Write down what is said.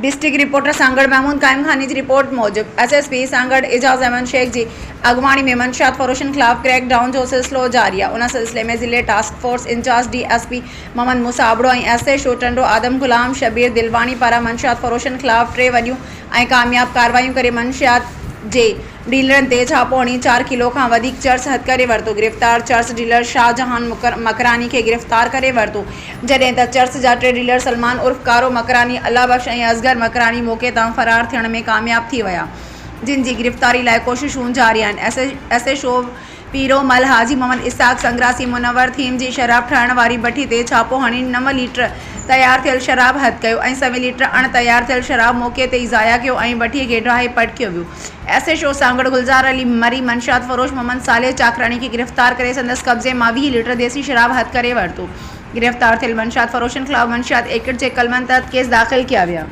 District reporter Sanghar Mahmud कायम खानी की रिपोर्ट मूजिब SSP सांगड़ एजाज अहमद शेख की अगवानी में मंशियात फरोशन खिलाफ क्रैक डाउन जो सिलसिलो जारी है। उन सिलसिले में ज़िले task force in charge DSP Mohammad Musa Abro और SHO टंडो आदम गुलाम शबीर दिलवानी पारा मंशियात फरोशन खिलाफ 3 वॾियूं ऐं कामयाब कार्रवाइयूं करे मंशियात जे डीलरन ते छापो हणी 4 किलो खां वधीक चर्स हथ करे वरतो। गिरफ़्तार चर्स डीलर शाहजहान मकरानी के गिरफ़्तार करे वरतो, जॾहिं त चर्स जा 3 डीलर सलमान उर्फ कारो मकरानी, अल्लाह बख्श ऐं असगर मकरानी मौके तां फरार थियण में कामयाब थी विया, जिन जी गिरफ़्तारी लाइ कोशिशूं जारी आहिनि। SHO पीरो मल हाजी मोहम्मद इसाक संग्रासी मुनवर थीम जी शराब ठाहिण वारी भट्टी ते छापो हणी 9 लीटर तैयार थियल शराब हथ कयो ऐं 7 लीटर अण तैयार थियल शराब मौके ते ई ज़ाया कयो ऐं भट्टीअ खे ड्राहे पटकियो वियो। SHO सांगड़ गुलजार अली मरी मंशियात फरोश मोहम्मद सालेह चाकरानी के गिरफ़्तार करे संदसि कब्ज़े मां 20 लीटर देसी शराब हथ करे वरतो। गिरफ़्तार थियल मंशियात फरोशन खिलाफ मंशियात एक्ट जे कलमनि तहत केस दाख़िल किया विया।